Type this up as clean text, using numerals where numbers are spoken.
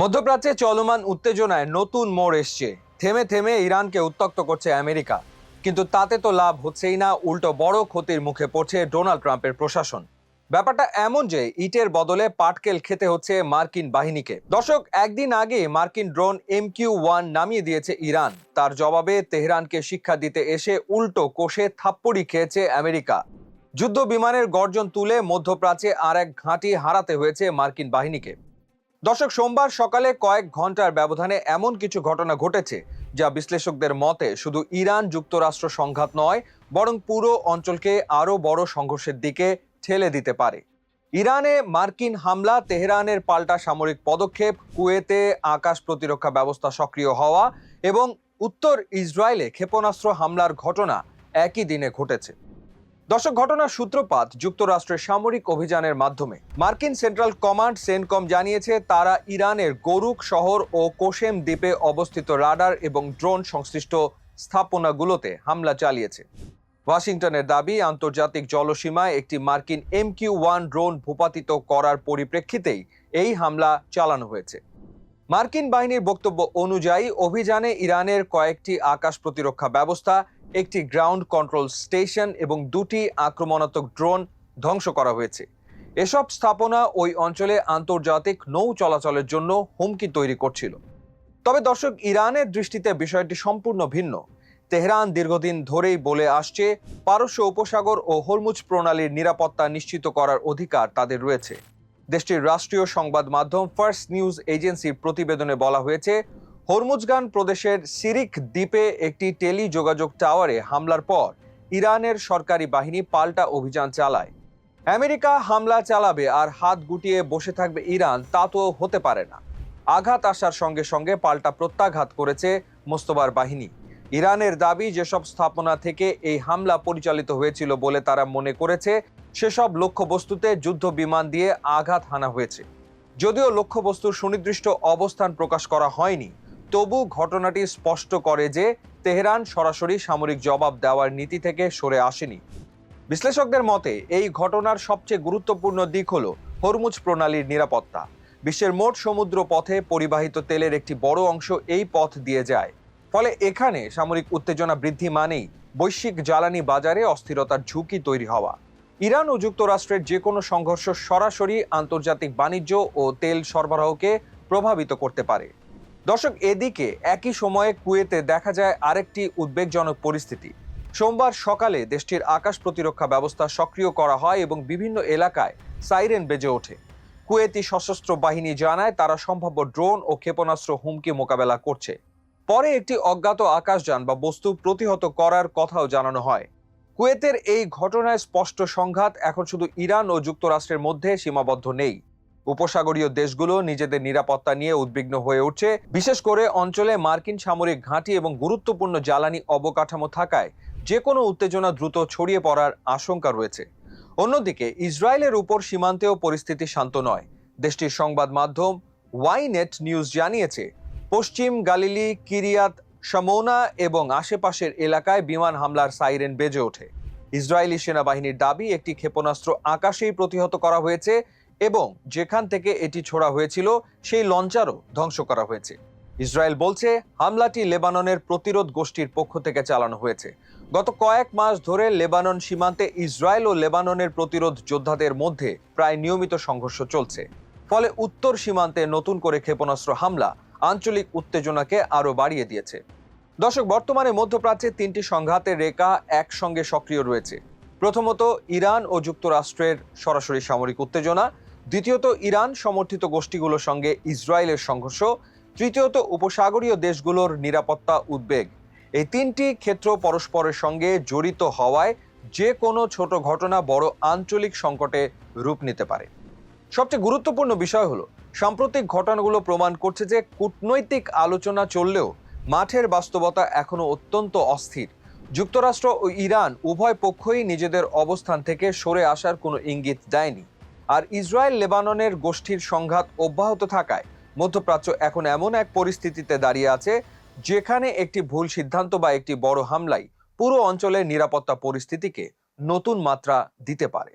মধ্যপ্রাচ্যে চলমান উত্তেজনায় নতুন মোড় এসছে। থেমে থেমে ইরানকে উত্তক্ত করছে আমেরিকা, কিন্তু তাতে তো লাভ হচ্ছেই না, উল্টো বড় ক্ষতির মুখে পড়ছে ডোনাল্ড ট্রাম্পের প্রশাসন। ব্যাপারটা এমন যে ইটের বদলে পাটকেল খেতে হচ্ছে মার্কিন বাহিনীকে। দর্শক, একদিন আগে মার্কিন ড্রোন MQ-1 নামিয়ে দিয়েছে ইরান। তার জবাবে তেহরানকে শিক্ষা দিতে এসে উল্টো কষে থাপ্পড়ি খেয়েছে আমেরিকা। যুদ্ধ বিমানের গর্জন তুলে মধ্যপ্রাচ্যে আর এক ঘাঁটি হারাতে হয়েছে মার্কিন বাহিনীকে। দর্শক, সোমবার সকালে কয়েক ঘন্টার ব্যবধানে এমন কিছু ঘটনা ঘটেছে যা বিশ্লেষকদের মতে শুধু ইরান যুক্তরাষ্ট্র সংঘাত নয়, বরং পুরো অঞ্চলকে আরো বড় সংঘর্ষের দিকে ঠেলে দিতে পারে। ইরানে মার্কিন হামলা, তেহরানের পাল্টা সামরিক পদক্ষেপ, কুয়েতে আকাশ প্রতিরক্ষা ব্যবস্থা সক্রিয় হওয়া এবং উত্তর ইসরায়েলে ক্ষেপণাস্ত্র হামলার ঘটনা একই দিনে ঘটেছে। দর্শক, ঘটনার সূত্রপাত যুক্তরাষ্ট্রের সামরিক অভিযানের মাধ্যমে। মার্কিন সেন্ট্রাল কমান্ড সেনকম জানিয়েছে তারা ইরানের গোরুক শহর ও কোশেম দ্বীপে অবস্থিত রাডার এবং ড্রোন সংশ্লিষ্ট স্থাপনাগুলোতে হামলা চালিয়েছে। ওয়াশিংটনের দাবি, আন্তর্জাতিক জলসীমায় একটি মার্কিন MQ-1 ড্রোন ভূপাতিত করার পরিপ্রেক্ষিতেই এই হামলা চালানো হয়েছে। মার্কিন বাহিনীর বক্তব্য অনুযায়ী অভিযানে ইরানের কয়েকটি আকাশ প্রতিরক্ষা ব্যবস্থা, একটি গ্রাউন্ড কন্ট্রোল স্টেশন এবং দুটি আক্রমণাত্মক ড্রোন ধ্বংস করা হয়েছে। এসব স্থাপনা ওই অঞ্চলে আন্তর্জাতিক নৌ চলাচলের জন্য হুমকি তৈরি করছিল। তবে দর্শক, ইরানের দৃষ্টিতে বিষয়টি সম্পূর্ণ ভিন্ন। তেহরান দীর্ঘদিন ধরেই বলে আসছে পারস্য উপসাগর ও হরমুজ প্রণালীর নিরাপত্তা নিশ্চিত করার অধিকার তাদের রয়েছে। দেশটির রাষ্ট্রীয় সংবাদ মাধ্যম ফার্স্ট নিউজ এজেন্সির প্রতিবেদনে বলা হয়েছে, হরমুজগান প্রদেশের সিরিক দ্বীপে একটি টেলি যোগাযোগ টাওয়ারে হামলার পর ইরানের সরকারি বাহিনী পাল্টা অভিযান চালায়। আমেরিকা হামলা চালাবে আর হাত গুটিয়ে বসে থাকবে ইরান, তা তো হতে পারে না। আঘাত আসার সঙ্গে সঙ্গে পাল্টা প্রত্যাঘাত করেছে মোস্তফার বাহিনী। ইরানের দাবি, যেসব স্থাপনা থেকে এই হামলা পরিচালিত হয়েছিল বলে তারা মনে করেছে, সেসব লক্ষ্যবস্তুতে যুদ্ধ বিমান দিয়ে আঘাত হানা হয়েছে। যদিও লক্ষ্যবস্তুর সুনির্দিষ্ট অবস্থান প্রকাশ করা হয়নি, তবু ঘটনাটি স্পষ্ট করে যে তেহরান সরাসরি সামরিক জবাব দেওয়ার নীতি থেকে সরে আসেনি। বিশ্লেষকদের মতে এই ঘটনার সবচেয়ে গুরুত্বপূর্ণ দিক হল হরমুজ প্রণালীর নিরাপত্তা। বিশ্বের মোট সমুদ্র পথে পরিবাহিত তেলের একটি বড় অংশ এই পথ দিয়ে যায়। ফলে এখানে সামরিক উত্তেজনা বৃদ্ধি মানেই বৈশ্বিক জ্বালানি বাজারে অস্থিরতার ঝুঁকি তৈরি হওয়া। ইরান ও যুক্তরাষ্ট্রের যে কোনো সংঘর্ষ সরাসরি আন্তর্জাতিক বাণিজ্য ও তেল সরবরাহকে প্রভাবিত করতে পারে। দর্শক, এদিকে একই সময়ে কুয়েতে দেখা যায় আরেকটি উদ্বেগজনক পরিস্থিতি। সোমবার সকালে দেশটির আকাশ প্রতিরক্ষা ব্যবস্থা সক্রিয় করা হয় এবং বিভিন্ন এলাকায় সাইরেন বেজে ওঠে। কুয়েতি সশস্ত্র বাহিনী জানায় তারা সম্ভাব্য ড্রোন ও ক্ষেপণাস্ত্র হুমকি মোকাবেলা করছে। পরে একটি অজ্ঞাত আকাশযান বা বস্তু প্রতিহত করার কথাও জানানো হয়। কুয়েতের এই ঘটনায় স্পষ্ট সংঘাত এখন শুধু ইরান ও যুক্তরাষ্ট্রের মধ্যে সীমাবদ্ধ নেই। উপসাগরীয় দেশগুলো নিজেদের নিরাপত্তা নিয়ে উদ্বিগ্ন হয়ে উঠছে, বিশেষ করে অঞ্চলে মার্কিন সামরিক ঘাঁটি এবং গুরুত্বপূর্ণ জ্বালানি অবকাঠামো থাকায় যে কোনো উত্তেজনা দ্রুত ছড়িয়ে পড়ার আশঙ্কা রয়েছে। অন্যদিকে ইসরায়েলের উপর সীমান্তেও পরিস্থিতি শান্ত নয়। দেশটির সংবাদ মাধ্যম ওয়াইনেট নিউজ জানিয়েছে, পশ্চিম গালিলি, কিরিয়াত শামোনা এবং আশেপাশের এলাকায় বিমান হামলার সাইরেন বেজে ওঠে। ইসরায়েলি সেনাবাহিনীর দাবি, একটি ক্ষেপণাস্ত্র আকাশেই প্রতিহত করা হয়েছে এবং যেখান থেকে এটি ছোড়া হয়েছিল সেই লঞ্চারও ধ্বংস করা হয়েছে। ইসরায়েল বলছে হামলাটি লেবাননের প্রতিরোধ গোষ্ঠীর পক্ষ থেকে চালানো হয়েছে। গত কয়েক মাস ধরে লেবানন সীমান্তে ইসরায়েল ও লেবাননের প্রতিরোধ যোদ্ধাদের মধ্যে প্রায় নিয়মিত সংঘর্ষ চলছে। ফলে উত্তর সীমান্তে নতুন করে ক্ষেপণাস্ত্র হামলা আঞ্চলিক উত্তেজনাকে আরো বাড়িয়ে দিয়েছে। দর্শক, বর্তমানে মধ্যপ্রাচ্যে তিনটি সংঘাতের রেখা একসঙ্গে সক্রিয় রয়েছে। প্রথমত, ইরান ও যুক্তরাষ্ট্রের সরাসরি সামরিক উত্তেজনা। দ্বিতীয়ত, ইরান সমর্থিত গোষ্ঠীগুলোর সঙ্গে ইসরায়েলের সংঘর্ষ। তৃতীয়ত, উপসাগরীয় দেশগুলোর নিরাপত্তা উদ্বেগ। এই তিনটি ক্ষেত্র পরস্পরের সঙ্গে জড়িত হওয়ায় যে কোনো ছোট ঘটনা বড় আঞ্চলিক সংকটে রূপ নিতে পারে। সবচেয়ে গুরুত্বপূর্ণ বিষয় হলো, সাম্প্রতিক ঘটনাগুলো প্রমাণ করছে যে কূটনৈতিক আলোচনা চললেও মাঠের বাস্তবতা এখনো অত্যন্ত অস্থির। যুক্তরাষ্ট্র ও ইরান উভয় পক্ষই নিজেদের অবস্থান থেকে সরে আসার কোনো ইঙ্গিত দেয়নি। আর ইসরায়েল লেবাননের গোষ্ঠীর সংঘাত অব্যাহত থাকায় মধ্যপ্রাচ্য এখন এমন এক পরিস্থিতিতে দাঁড়িয়ে আছে যেখানে একটি ভুল সিদ্ধান্ত বা একটি বড় হামলাই পুরো অঞ্চলের নিরাপত্তা পরিস্থিতিকে নতুন মাত্রা দিতে পারে।